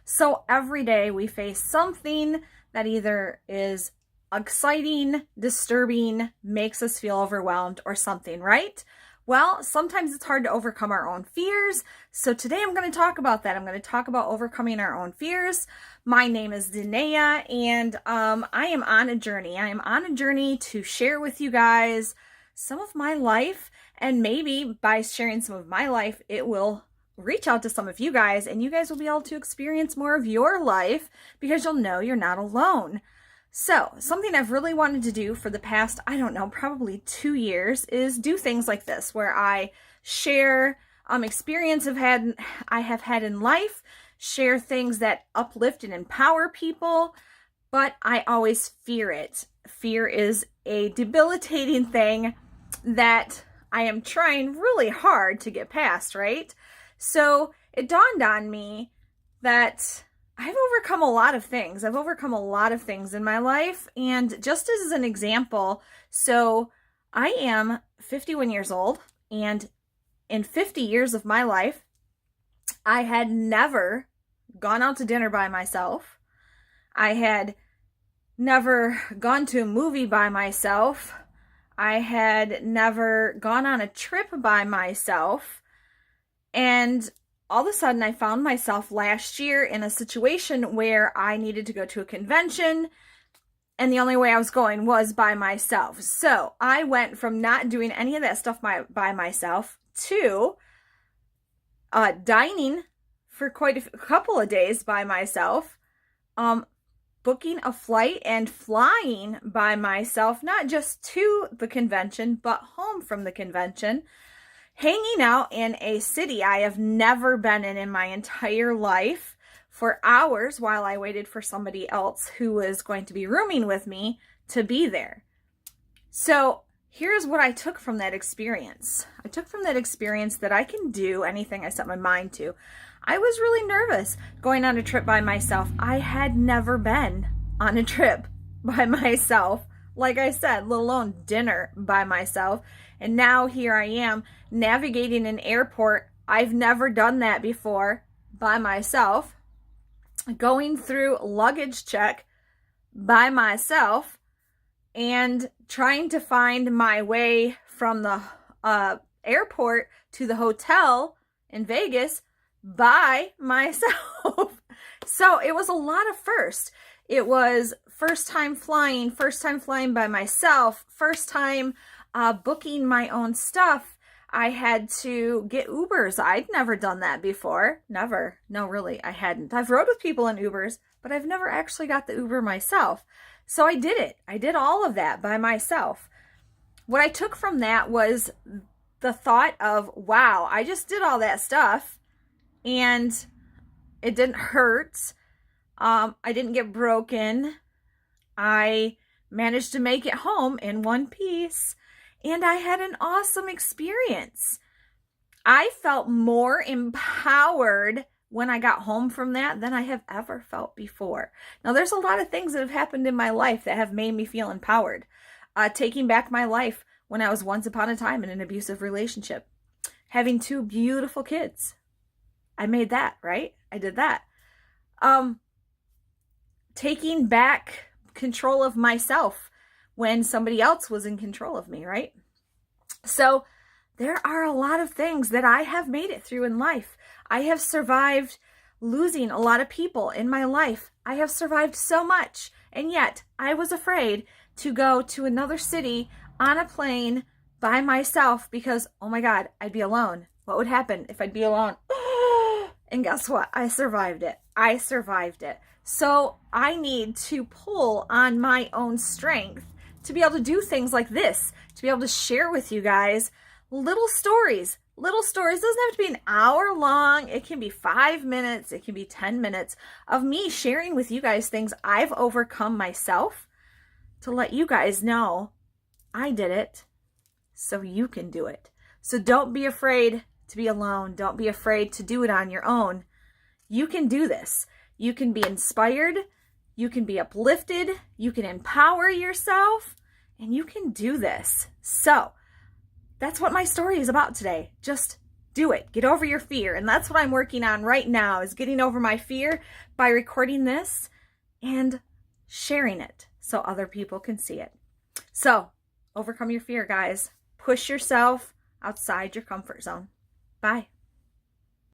So every day we face something that either is exciting, disturbing, makes us feel overwhelmed, or something, right? Well, sometimes it's hard to overcome our own fears. So today I'm going to talk about that. I'm going to talk about overcoming our own fears. My name is Danae, and I am on a journey. I am on a journey to share with you guys some of my life, and maybe by sharing some of my life, it will reach out to some of you guys, and you guys will be able to experience more of your life because you'll know you're not alone. So, something I've really wanted to do for the past, I don't know, probably 2 years is do things like this where I share experience I have had in life, share things that uplift and empower people, but I always fear it. Fear is a debilitating thing that I am trying really hard to get past, right? So it dawned on me that I've overcome a lot of things. I've overcome a lot of things in my life. And just as an example, so I am 51 years old, and in 50 years of my life, I had never gone out to dinner by myself. I had never gone to a movie by myself. I had never gone on a trip by myself. And all of a sudden, I found myself last year in a situation where I needed to go to a convention, and the only way I was going was by myself. So I went from not doing any of that stuff by myself to dining for quite a couple of days by myself, booking a flight and flying by myself, not just to the convention, but home from the convention, hanging out in a city I have never been in my entire life for hours while I waited for somebody else who was going to be rooming with me to be there. So here's what I took from that experience. I took from that experience that I can do anything I set my mind to. I was really nervous going on a trip by myself. I had never been on a trip by myself, like I said, let alone dinner by myself. And now here I am navigating an airport. I've never done that before by myself, going through luggage check by myself, and trying to find my way from the airport to the hotel in Vegas by myself. So it was a lot of first. It was first time flying by myself, first time booking my own stuff. I had to get Ubers. I'd never done that before. Never. No, really, I hadn't. I've rode with people in Ubers, but I've never actually got the Uber myself. So I did it. I did all of that by myself. What I took from that was the thought of, wow, I just did all that stuff and it didn't hurt. I didn't get broken. I managed to make it home in one piece. And I had an awesome experience. I felt more empowered when I got home from that than I have ever felt before. Now, there's a lot of things that have happened in my life that have made me feel empowered. Taking back my life when I was once upon a time in an abusive relationship. Having 2 beautiful kids. I made that, right? I did that. Taking back control of myself when somebody else was in control of me, right? So there are a lot of things that I have made it through in life. I have survived losing a lot of people in my life. I have survived so much, and yet I was afraid to go to another city on a plane by myself because, oh my God, I'd be alone. What would happen if I'd be alone? And guess what? I survived it. I survived it. So I need to pull on my own strength to be able to do things like this, to be able to share with you guys little stories. Little stories. It doesn't have to be an hour long. It can be 5 minutes. It can be 10 minutes of me sharing with you guys things I've overcome myself to let you guys know I did it so you can do it. So don't be afraid to be alone. Don't be afraid to do it on your own. You can do this. You can be inspired. You can be uplifted. You can empower yourself, and you can do this. So that's what my story is about today. Just Do it. Get over your fear. And that's what I'm working on right now, is getting over my fear by recording this and sharing it so other people can see it. So overcome your fear, guys. Push yourself outside your comfort zone. Bye.